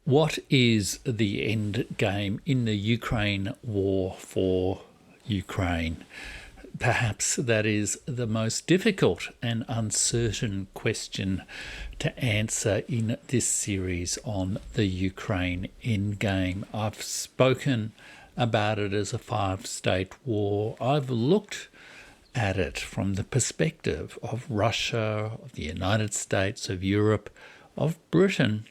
What is the end game in the Ukraine war for Ukraine? Perhaps that is the most difficult and uncertain question to answer in this series on the Ukraine Endgame. I've spoken about it as a five-state war. I've looked at it from the perspective of Russia, of the United States, of Europe, of Britain.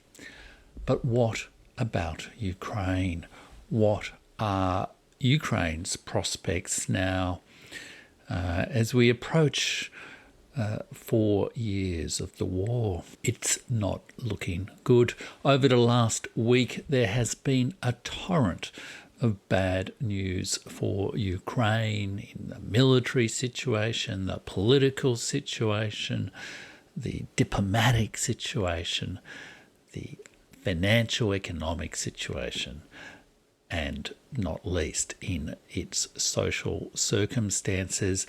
But what about Ukraine? What are Ukraine's prospects now as we approach 4 years of the war? It's not looking good. Over the last week, there has been a torrent of bad news for Ukraine in the military situation, the political situation, the diplomatic situation, the financial economic situation, and not least in its social circumstances.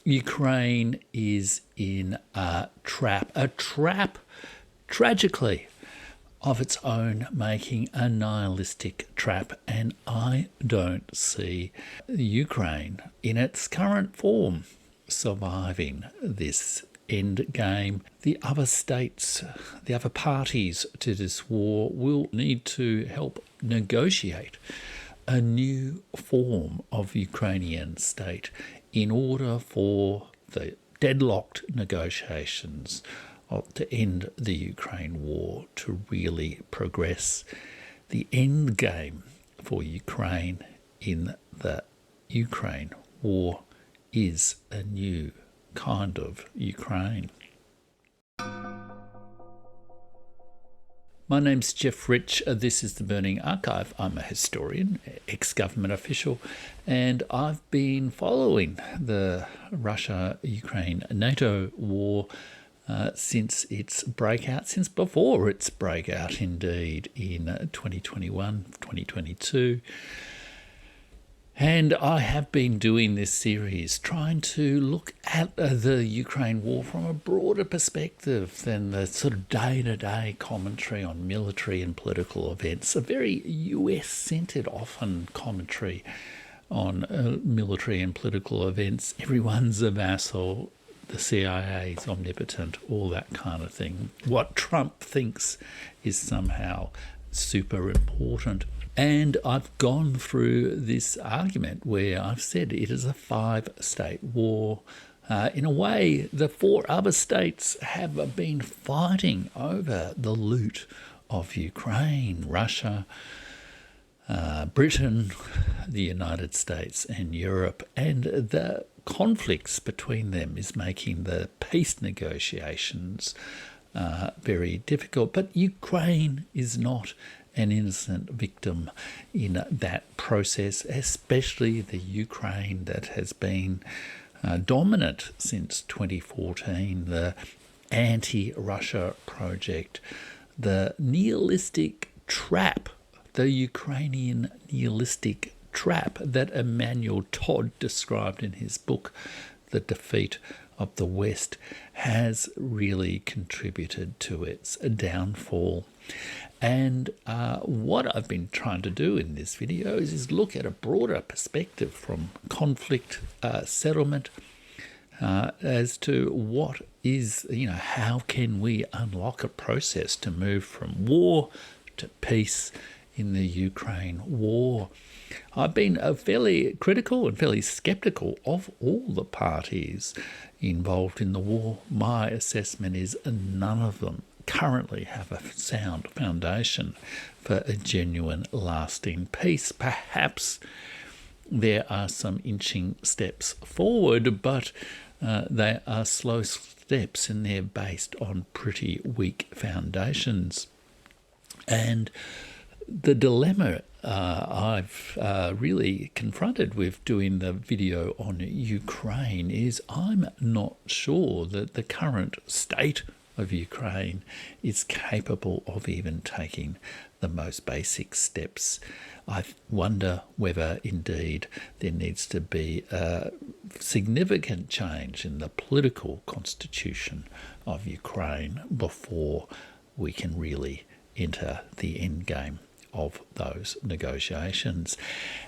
Ukraine is in a trap tragically of its own making, a nihilistic trap, and I don't see Ukraine in its current form surviving this end game. The other states, the other parties to this war will need to help negotiate a new form of Ukrainian state in order for the deadlocked negotiations to end the Ukraine war to really progress. The end game for Ukraine in the Ukraine war is a new kind of Ukraine. My name's Jeff Rich. This is The Burning Archive. I'm a historian, ex-government official, and I've been following the Russia-Ukraine-NATO war since before its breakout, indeed, in 2021, 2022. And I have been doing this series trying to look at the Ukraine war from a broader perspective than the sort of day-to-day commentary on military and political events, a very US-centred often commentary on military and political events. Everyone's a vassal, the CIA is omnipotent, all that kind of thing. What Trump thinks is somehow super important. And I've gone through this argument where I've said it is a five-state war. In a way, the four other states have been fighting over the loot of Ukraine: Russia, Britain, the United States, and Europe. And the conflicts between them is making the peace negotiations very difficult. But Ukraine is not an innocent victim in that process, especially the Ukraine that has been dominant since 2014, the anti-Russia project, the nihilistic trap, the Ukrainian nihilistic trap that Emmanuel Todd described in his book, The Defeat of the West, has really contributed to its downfall. And what I've been trying to do in this video is look at a broader perspective from conflict settlement as to what is, how can we unlock a process to move from war to peace in the Ukraine war. I've been fairly critical and fairly sceptical of all the parties involved in the war. My assessment is none of them currently have a sound foundation for a genuine, lasting peace. Perhaps there are some inching steps forward, but they are slow steps and they're based on pretty weak foundations. And the dilemma I've really confronted with doing the video on Ukraine is I'm not sure that the current state of Ukraine is capable of even taking the most basic steps. I wonder whether indeed there needs to be a significant change in the political constitution of Ukraine before we can really enter the endgame of those negotiations.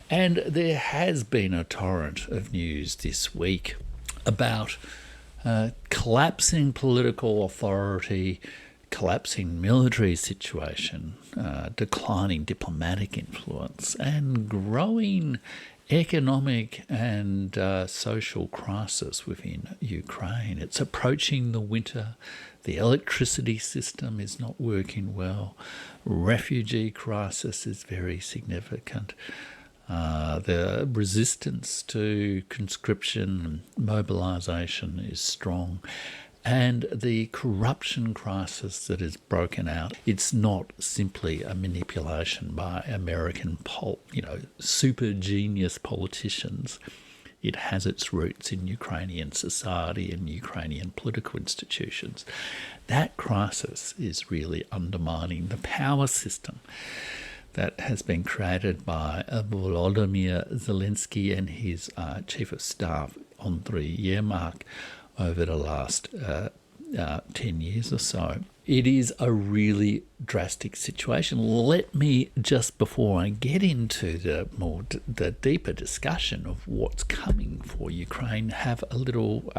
And there has been a torrent of news this week about collapsing political authority, collapsing military situation, declining diplomatic influence, and growing economic and social crisis within Ukraine. It's approaching the winter. The electricity system is not working well. Refugee crisis is very significant. The resistance to conscription and mobilisation is strong. And the corruption crisis that has broken out, it's not simply a manipulation by American super genius politicians. It has its roots in Ukrainian society and Ukrainian political institutions. That crisis is really undermining the power system that has been created by Volodymyr Zelensky and his chief of staff, Andriy Yermak, over the last 10 years or so. It is a really drastic situation. Let me, just before I get into the deeper discussion of what's coming for Ukraine, have a little,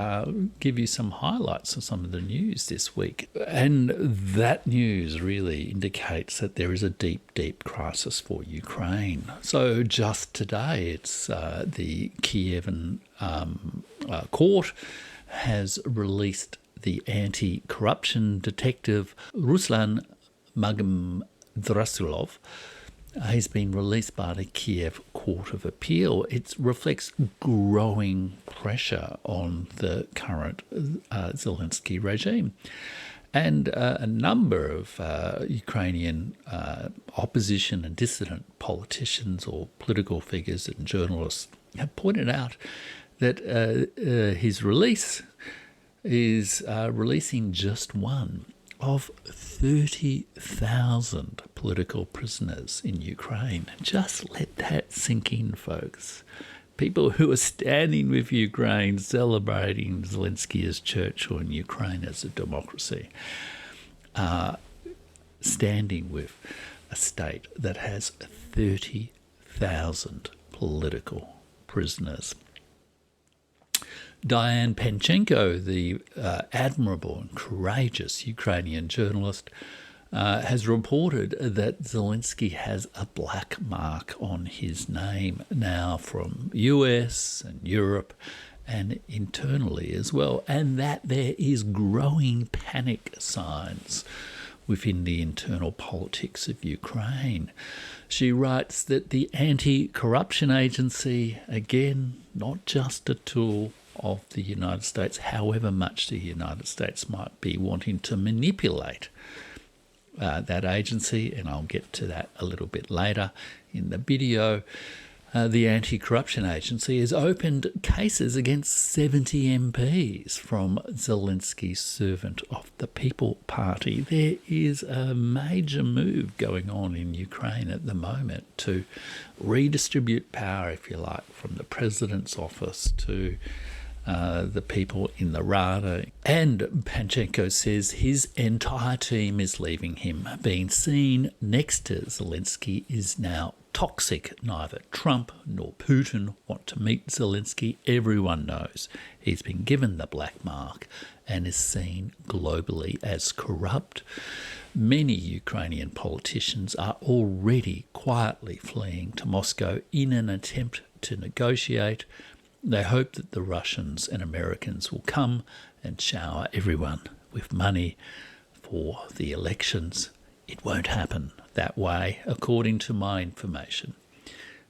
give you some highlights of some of the news this week. And that news really indicates that there is a deep, deep crisis for Ukraine. So just today, it's the Kievan court has released the anti-corruption detective Ruslan Magomedov. He's been released by the Kiev Court of Appeal. It reflects growing pressure on the current Zelensky regime. And a number of Ukrainian opposition and dissident politicians or political figures and journalists have pointed out that his release is releasing just one of 30,000 political prisoners in Ukraine. Just let that sink in, folks. People who are standing with Ukraine, celebrating Zelensky as Churchill and Ukraine as a democracy, are standing with a state that has 30,000 political prisoners. Diane Penchenko, the admirable and courageous Ukrainian journalist, has reported that Zelensky has a black mark on his name now from US and Europe and internally as well, and that there is growing panic signs within the internal politics of Ukraine. She writes that the anti-corruption agency, again, not just a tool of the United States, however much the United States might be wanting to manipulate that agency, and I'll get to that a little bit later in the video. The anti-corruption agency has opened cases against 70 MPs from Zelensky's Servant of the People party. There is a major move going on in Ukraine at the moment to redistribute power, if you like, from the president's office to the people in the Rada. And Panchenko says his entire team is leaving him. Being seen next to Zelensky is now toxic. Neither Trump nor Putin want to meet Zelensky. Everyone knows he's been given the black mark and is seen globally as corrupt. Many Ukrainian politicians are already quietly fleeing to Moscow in an attempt to negotiate. They hope that the Russians and Americans will come and shower everyone with money for the elections. It won't happen that way, according to my information.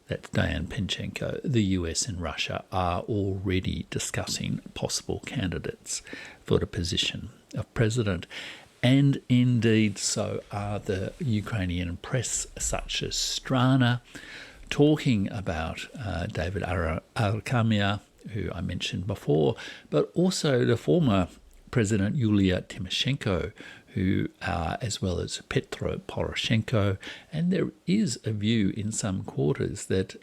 That's Diane Penchenko. The US and Russia are already discussing possible candidates for the position of president. And indeed, so are the Ukrainian press, such as Strana, talking about David Arkamia, who I mentioned before, but also the former President Yulia Tymoshenko, who as well as Petro Poroshenko. And there is a view in some quarters that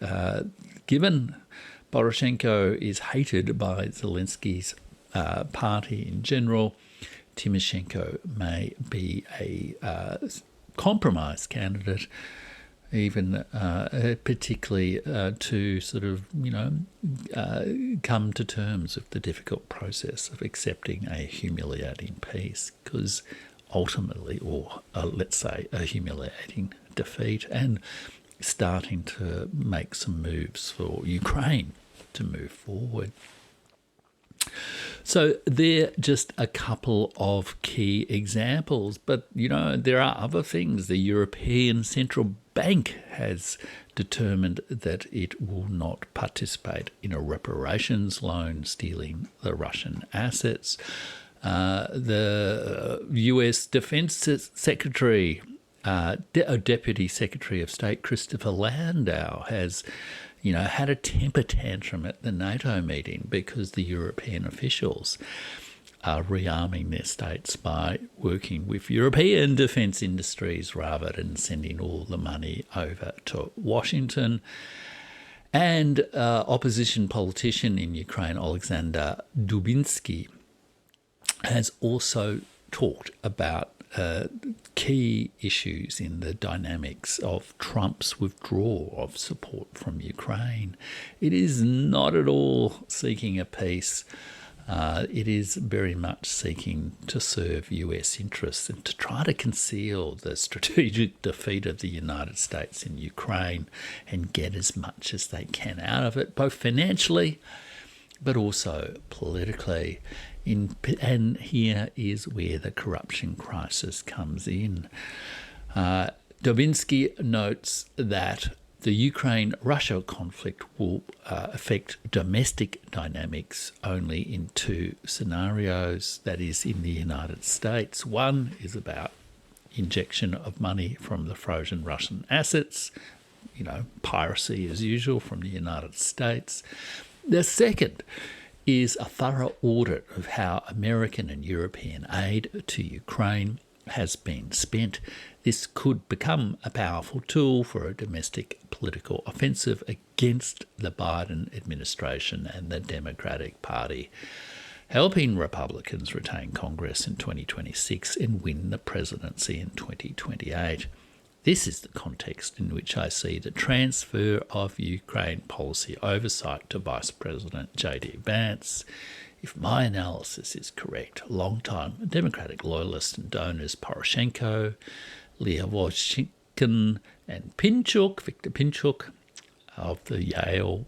given Poroshenko is hated by Zelensky's party in general, Tymoshenko may be a compromise candidate, even particularly to sort of, come to terms with the difficult process of accepting a humiliating peace, because ultimately, or let's say a humiliating defeat, and starting to make some moves for Ukraine to move forward. So they're just a couple of key examples, but there are other things. The European Central Bank has determined that it will not participate in a reparations loan stealing the Russian assets. The US Defense Secretary, Deputy Secretary of State Christopher Landau, has had a temper tantrum at the NATO meeting because the European officials are rearming their states by working with European defence industries rather than sending all the money over to Washington. And opposition politician in Ukraine, Alexander Dubinsky, has also talked about key issues in the dynamics of Trump's withdrawal of support from Ukraine. It is not at all seeking a peace. It is very much seeking to serve US interests and to try to conceal the strategic defeat of the United States in Ukraine and get as much as they can out of it, both financially but also politically. And here is where the corruption crisis comes in. Dubinsky notes that the Ukraine-Russia conflict will affect domestic dynamics only in two scenarios, that is, in the United States. One is about injection of money from the frozen Russian assets, piracy as usual from the United States. The second is a thorough audit of how American and European aid to Ukraine has been spent. This could become a powerful tool for a domestic political offensive against the Biden administration and the Democratic Party, helping Republicans retain Congress in 2026 and win the presidency in 2028. This is the context in which I see the transfer of Ukraine policy oversight to Vice President J.D. Vance. If my analysis is correct, long-time Democratic loyalists and donors Poroshenko, Leovoshkin and Victor Pinchuk of the Yale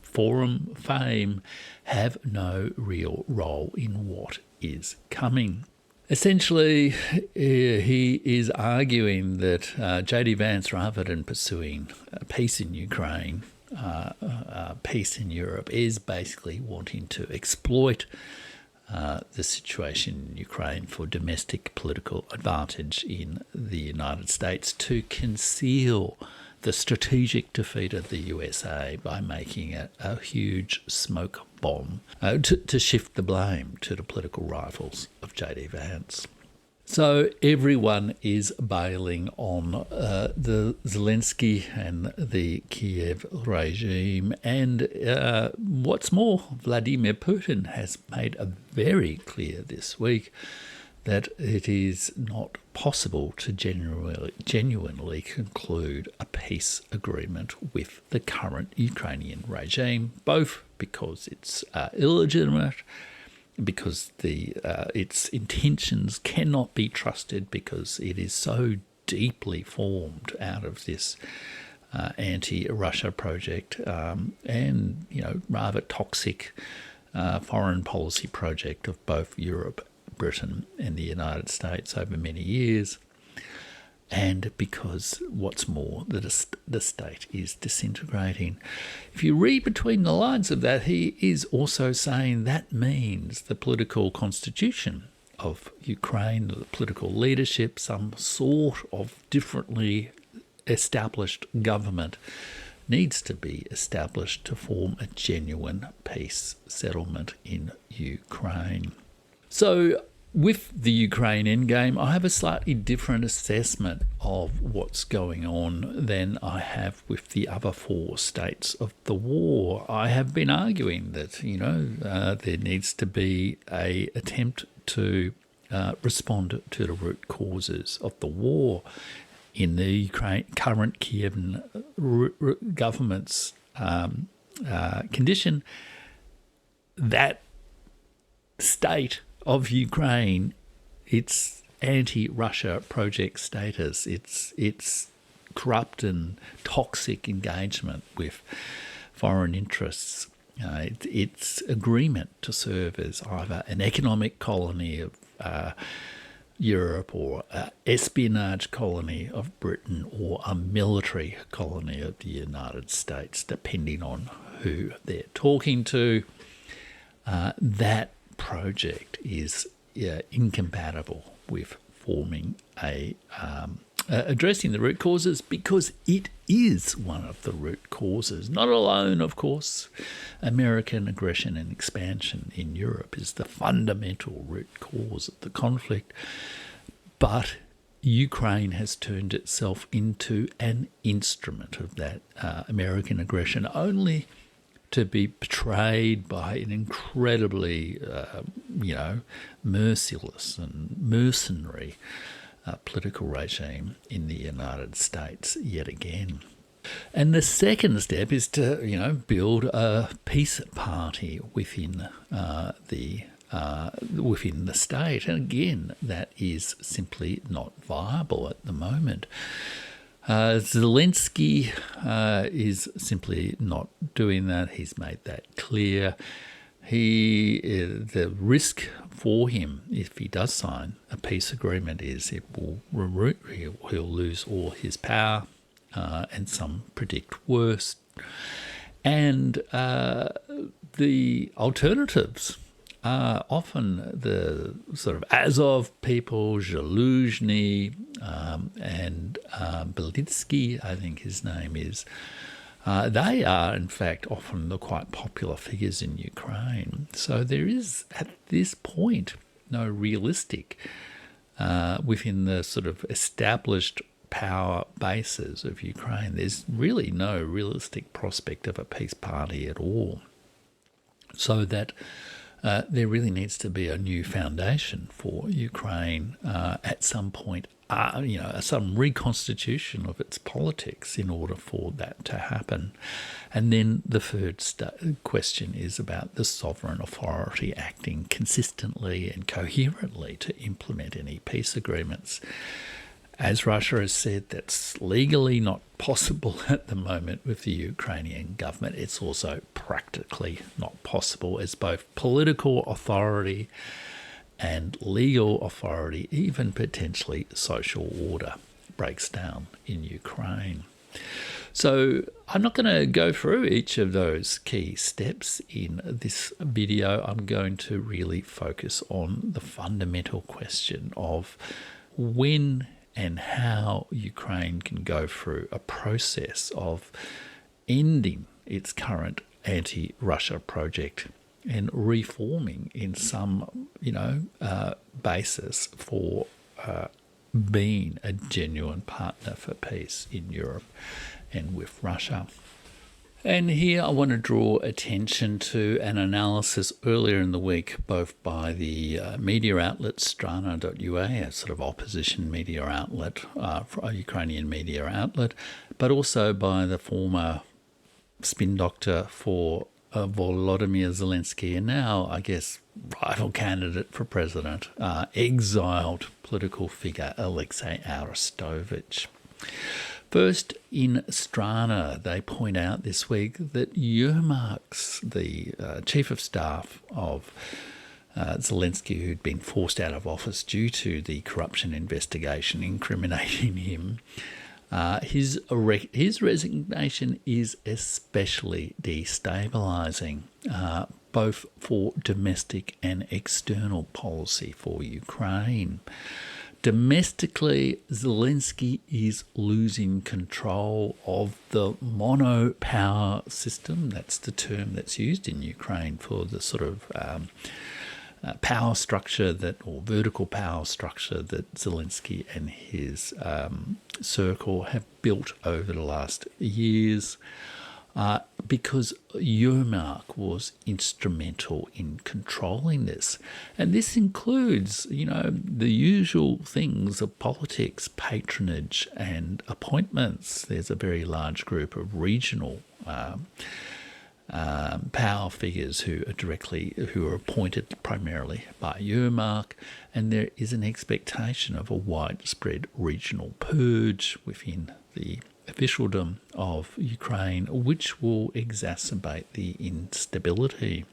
Forum fame, have no real role in what is coming. Essentially, he is arguing that J.D. Vance, rather than pursuing peace in Ukraine, peace in Europe, is basically wanting to exploit the situation in Ukraine for domestic political advantage in the United States to conceal the strategic defeat of the USA by making it a huge smoke bomb to shift the blame to the political rivals of J.D. Vance. So everyone is bailing on the Zelensky and the Kiev regime. And what's more, Vladimir Putin has made it very clear this week that it is not possible to genuinely conclude a peace agreement with the current Ukrainian regime, both because it's illegitimate, because its intentions cannot be trusted, because it is so deeply formed out of this anti-Russia project and rather toxic foreign policy project of both Europe, Britain and the United States over many years, and because, what's more, the state is disintegrating. If you read between the lines of that, he is also saying that means the political constitution of Ukraine, the political leadership, some sort of differently established government needs to be established to form a genuine peace settlement in Ukraine. So with the Ukraine Endgame, I have a slightly different assessment of what's going on than I have with the other four states of the war. I have been arguing that, there needs to be an attempt to respond to the root causes of the war in the current Kievan government's condition. That state of Ukraine, its anti-Russia project status, its corrupt and toxic engagement with foreign interests, its agreement to serve as either an economic colony of Europe or an espionage colony of Britain or a military colony of the United States, depending on who they're talking to. That project is incompatible with forming addressing the root causes, because it is one of the root causes. Not alone, of course. American aggression and expansion in Europe is the fundamental root cause of the conflict, but Ukraine has turned itself into an instrument of that American aggression, only to be betrayed by an incredibly, merciless and mercenary political regime in the United States yet again. And the second step is to, build a peace party within within the state. And again, that is simply not viable at the moment. Zelensky is simply not doing that. He's made that clear. The risk for him, if he does sign a peace agreement, is he'll lose all his power, and some predict worse. And the alternatives are often the sort of Azov people, Zaluzhny, and Belitsky, I think his name is. They are, in fact, often the quite popular figures in Ukraine. So there is, at this point, no realistic, within the sort of established power bases of Ukraine, there's really no realistic prospect of a peace party at all. So that there really needs to be a new foundation for Ukraine at some point, some reconstitution of its politics in order for that to happen. And then the third question is about the sovereign authority acting consistently and coherently to implement any peace agreements. As Russia has said, that's legally not possible at the moment with the Ukrainian government. It's also practically not possible, as both political authority and legal authority, even potentially social order, breaks down in Ukraine. So I'm not going to go through each of those key steps in this video. I'm going to really focus on the fundamental question of when and how Ukraine can go through a process of ending its current anti-Russia project and reforming in some, basis for being a genuine partner for peace in Europe and with Russia. And here I want to draw attention to an analysis earlier in the week, both by the media outlet Strana.ua, a sort of opposition media outlet, a Ukrainian media outlet, but also by the former spin doctor for Volodymyr Zelensky, and now, I guess, rival candidate for president, exiled political figure Alexei Arestovich. First, in Strana, they point out this week that Yermak's, the chief of staff of Zelensky, who'd been forced out of office due to the corruption investigation incriminating him, his resignation is especially destabilising, both for domestic and external policy for Ukraine. Domestically, Zelensky is losing control of the mono-power system. That's the term that's used in Ukraine for the sort of power structure or vertical power structure that Zelensky and his circle have built over the last years. because Yermak was instrumental in controlling this. And this includes, the usual things of politics, patronage and appointments. There's a very large group of regional power figures who are appointed primarily by Yermak, and there is an expectation of a widespread regional purge within the officialdom of Ukraine, which will exacerbate the instability.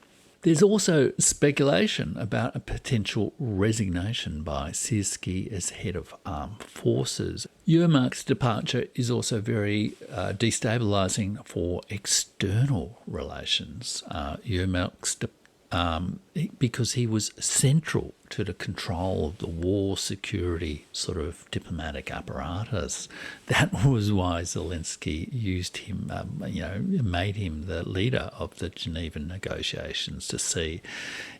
There's also speculation about a potential resignation by Syrskyi as head of armed forces. Yermak's departure is also very destabilising for external relations. Because he was central to the control of the war, security, sort of diplomatic apparatus. That was why Zelensky used him, made him the leader of the Geneva negotiations to see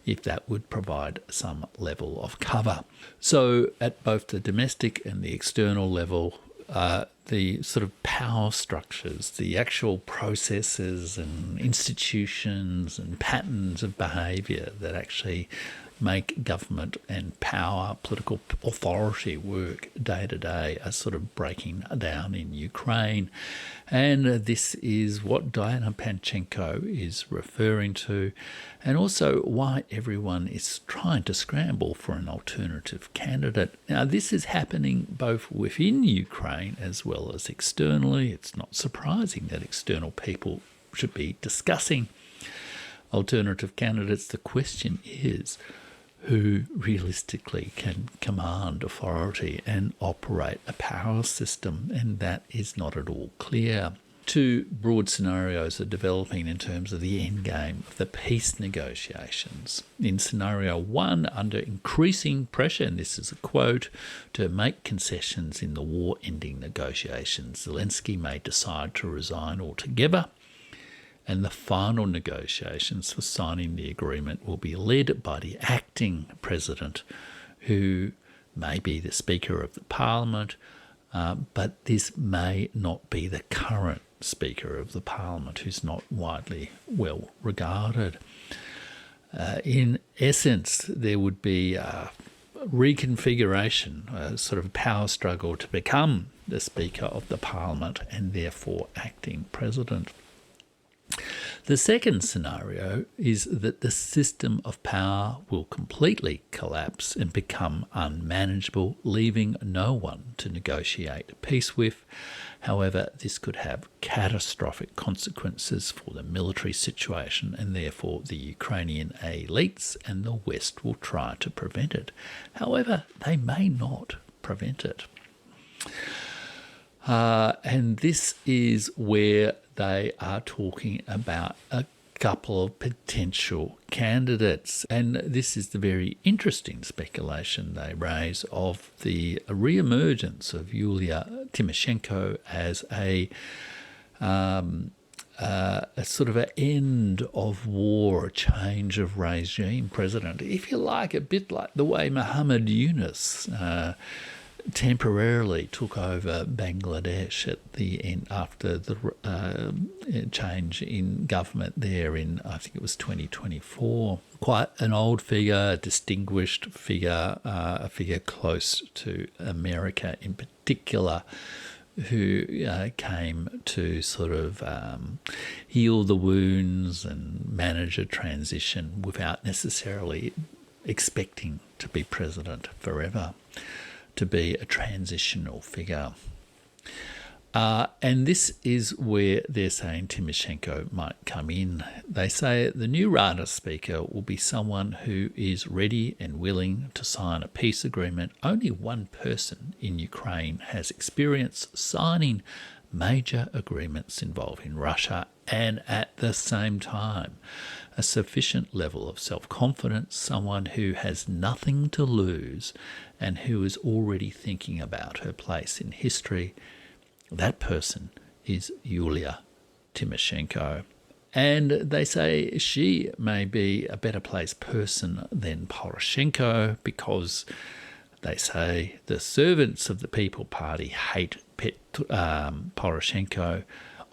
if that would provide some level of cover. So at both the domestic and the external level, the sort of power structures, the actual processes and institutions and patterns of behaviour that actually make government and power, political authority work day to day are sort of breaking down in Ukraine. And this is what Diana Panchenko is referring to, and also why everyone is trying to scramble for an alternative candidate. Now, this is happening both within Ukraine as well as externally. It's not surprising that external people should be discussing alternative candidates. The question is, who realistically can command authority and operate a power system, and that is not at all clear. Two broad scenarios are developing in terms of the endgame of the peace negotiations. In scenario one, under increasing pressure, and this is a quote, to make concessions in the war-ending negotiations, Zelensky may decide to resign altogether, and the final negotiations for signing the agreement will be led by the acting president, who may be the Speaker of the Parliament, but this may not be the current Speaker of the Parliament, who's not widely well regarded. In essence, there would be a reconfiguration, a sort of power struggle to become the Speaker of the Parliament and therefore acting president. The second scenario is that the system of power will completely collapse and become unmanageable, leaving no one to negotiate peace with. However, this could have catastrophic consequences for the military situation, and therefore the Ukrainian elites and the West will try to prevent it. However, they may not prevent it. And this is where they are talking about a couple of potential candidates. And this is the very interesting speculation they raise of the re-emergence of Yulia Tymoshenko as a sort of an end of war, a change of regime president, if you like, a bit like the way Muhammad Yunus temporarily took over Bangladesh at the end after the change in government there in, I think it was 2024. Quite an old figure, a distinguished figure, a figure close to America in particular, who came to sort of heal the wounds and manage a transition without necessarily expecting to be president forever, to be a transitional figure. And this is where they're saying Tymoshenko might come in. They say the new Rada speaker will be someone who is ready and willing to sign a peace agreement. Only one person in Ukraine has experience signing major agreements involving Russia, and at the same time a sufficient level of self-confidence, someone who has nothing to lose and who is already thinking about her place in history. That person is Yulia Tymoshenko. And they say she may be a better placed person than Poroshenko because they say the servants of the People Party hate Poroshenko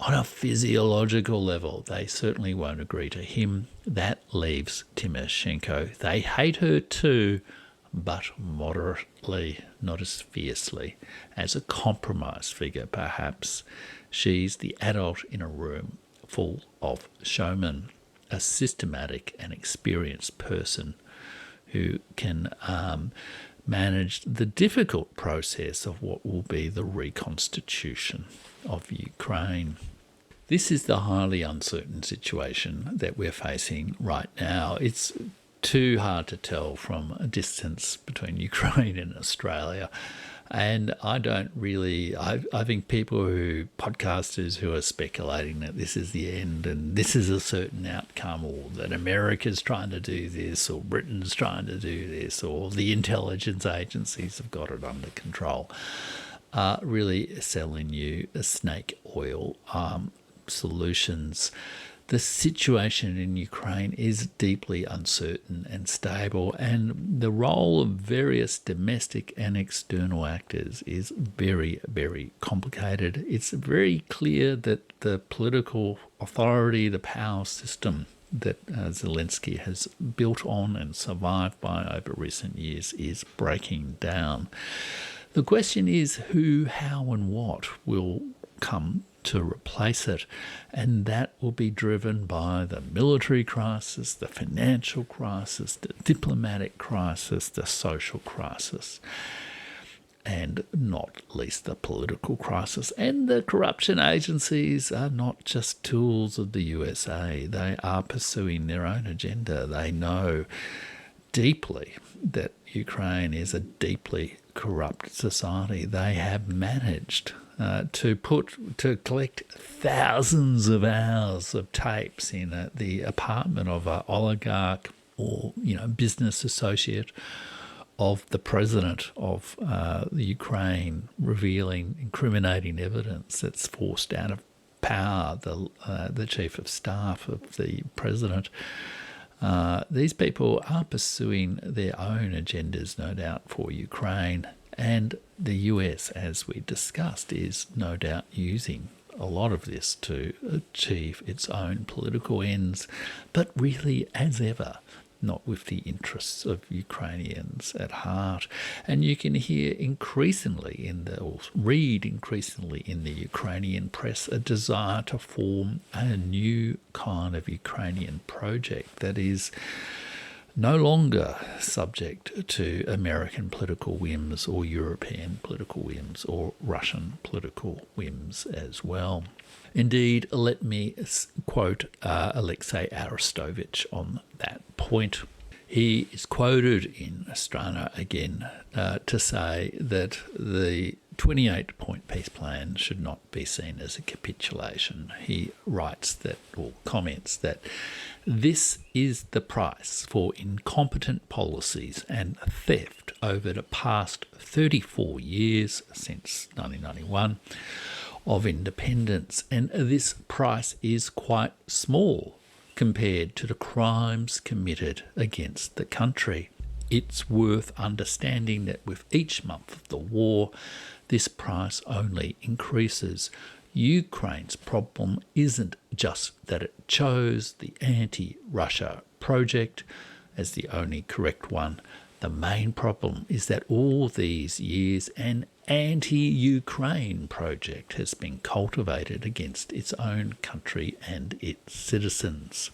On a physiological level, they certainly won't agree to him. That leaves Tymoshenko. They hate her too, but moderately, not as fiercely. As a compromise figure, perhaps. She's the adult in a room full of showmen, a systematic and experienced person who can manage the difficult process of what will be the reconstitution of Ukraine. This is the highly uncertain situation that we're facing right now. It's too hard to tell from a distance between Ukraine and Australia. And I don't really, I think podcasters who are speculating that this is the end and this is a certain outcome, or that America's trying to do this, or Britain's trying to do this, or the intelligence agencies have got it under control, are really selling you a snake oil solutions. The situation in Ukraine is deeply uncertain and stable, and the role of various domestic and external actors is very, very complicated. It's very clear that the political authority, the power system that Zelensky has built on and survived by over recent years is breaking down. The question is who, how, and what will come to replace it, and that will be driven by the military crisis, the financial crisis, the diplomatic crisis, the social crisis, and not least the political crisis. And the corruption agencies are not just tools of the USA. They are pursuing their own agenda. They know deeply that Ukraine is a deeply corrupt society. They have managed to collect thousands of hours of tapes in the apartment of an oligarch or business associate of the president of the Ukraine, revealing incriminating evidence that's forced out of power the chief of staff of the president. These people are pursuing their own agendas, no doubt, for Ukraine. And the US, as we discussed, is no doubt using a lot of this to achieve its own political ends, but really, as ever, not with the interests of Ukrainians at heart. And you can hear increasingly read increasingly in the Ukrainian press a desire to form a new kind of Ukrainian project that is no longer subject to American political whims or European political whims or Russian political whims as well. Indeed, let me quote Alexei Arestovich on that point. He is quoted in Strana again to say that the 28-point peace plan should not be seen as a capitulation. He writes that, or comments that, this is the price for incompetent policies and theft over the past 34 years, since 1991, of independence, and this price is quite small compared to the crimes committed against the country. It's worth understanding that with each month of the war, this price only increases. Ukraine's problem isn't just that it chose the anti-Russia project as the only correct one. The main problem is that all these years an anti-Ukraine project has been cultivated against its own country and its citizens.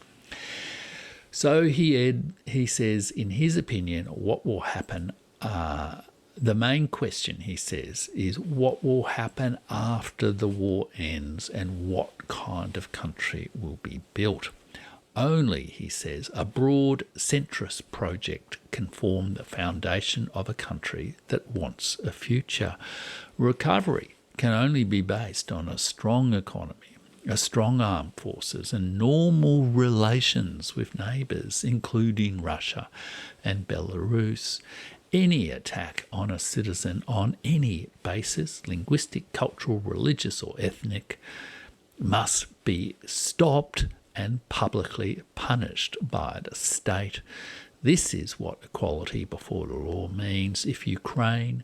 So he says, in his opinion, what will happen, the main question, he says, is what will happen after the war ends and what kind of country will be built. Only, he says, a broad centrist project can form the foundation of a country that wants a future. Recovery can only be based on a strong economy, a strong armed forces, and normal relations with neighbours, including Russia and Belarus. Any attack on a citizen on any basis, linguistic, cultural, religious, or ethnic, must be stopped and publicly punished by the state. This is what equality before the law means. If Ukraine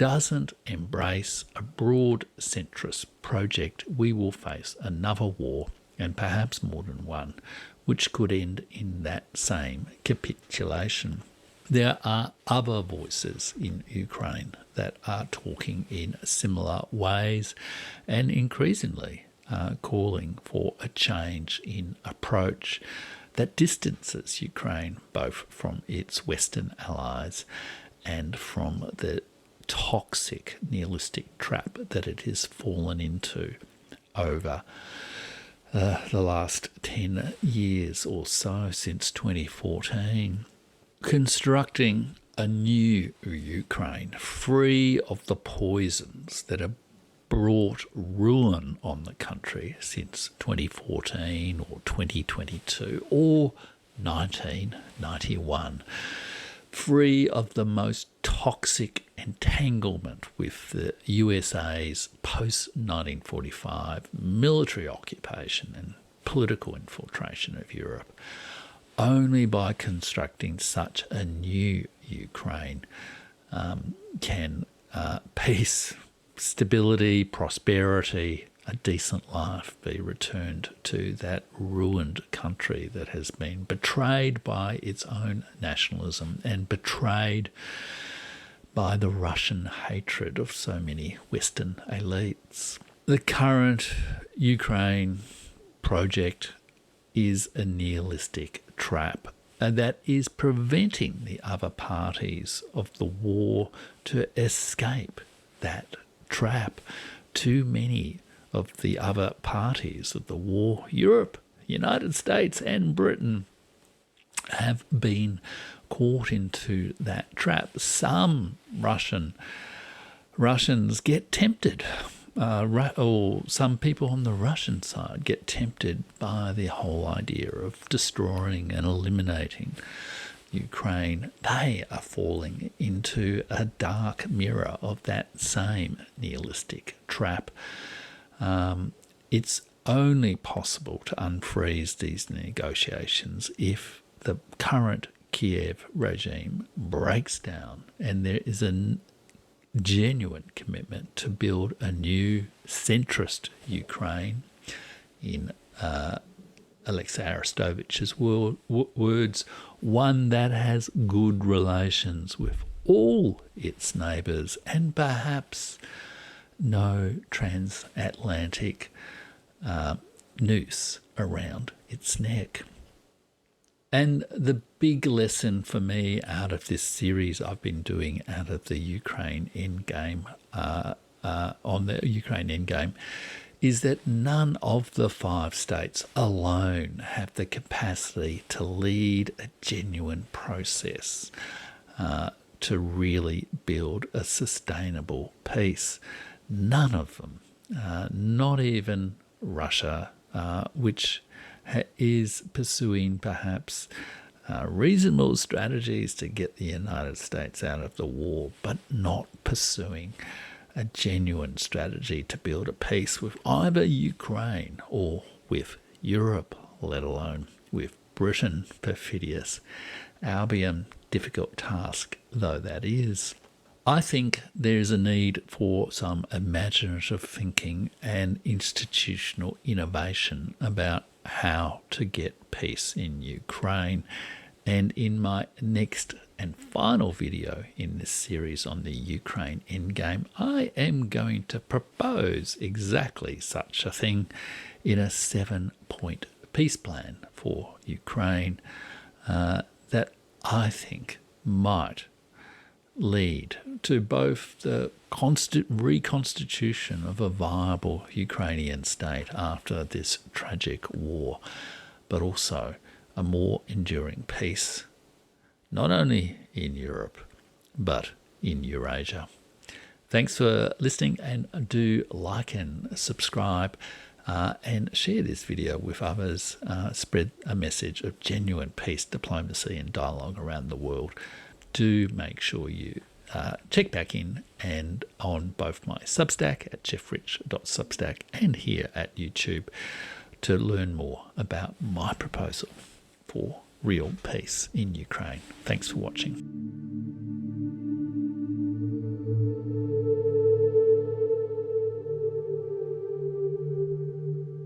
doesn't embrace a broad centrist project, we will face another war, and perhaps more than one, which could end in that same capitulation. There are other voices in Ukraine that are talking in similar ways and increasingly calling for a change in approach that distances Ukraine both from its Western allies and from the toxic nihilistic trap that it has fallen into over the last 10 years or so, since 2014. Constructing a new Ukraine, free of the poisons that have brought ruin on the country since 2014 or 2022 or 1991. Free of the most toxic entanglement with the USA's post-1945 military occupation and political infiltration of Europe. Only by constructing such a new Ukraine can peace, stability, prosperity, a decent life be returned to that ruined country that has been betrayed by its own nationalism and betrayed by the Russian hatred of so many Western elites. The current Ukraine project is a nihilistic trap that is preventing the other parties of the war to escape that trap. Too many of the other parties of the war, Europe, United States and Britain, have been caught into that trap. Some Russians get tempted, or some people on the Russian side get tempted by the whole idea of destroying and eliminating Ukraine. They are falling into a dark mirror of that same nihilistic trap. It's only possible to unfreeze these negotiations if the current Kiev regime breaks down and there is a genuine commitment to build a new centrist Ukraine, in Alexei Aristovich's words, one that has good relations with all its neighbours and perhaps no transatlantic noose around its neck. And the big lesson for me out of this series I've been doing out of the Ukraine Endgame, on the Ukraine Endgame, is that none of the 5 states alone have the capacity to lead a genuine process to really build a sustainable peace. None of them, not even Russia, which is pursuing perhaps reasonable strategies to get the United States out of the war, but not pursuing a genuine strategy to build a peace with either Ukraine or with Europe, let alone with Britain, perfidious Albion, difficult task though that is. I think there's a need for some imaginative thinking and institutional innovation about how to get peace in Ukraine. And in my next and final video in this series on the Ukraine Endgame, I am going to propose exactly such a thing in a 7-point peace plan for Ukraine that I think might lead to both the reconstitution of a viable Ukrainian state after this tragic war, but also a more enduring peace, not only in Europe, but in Eurasia. Thanks for listening, and do like and subscribe and share this video with others. Spread a message of genuine peace, diplomacy and dialogue around the world. Do make sure you check back in and on both my Substack at jeffrich.substack and here at YouTube to learn more about my proposal for real peace in Ukraine. Thanks for watching.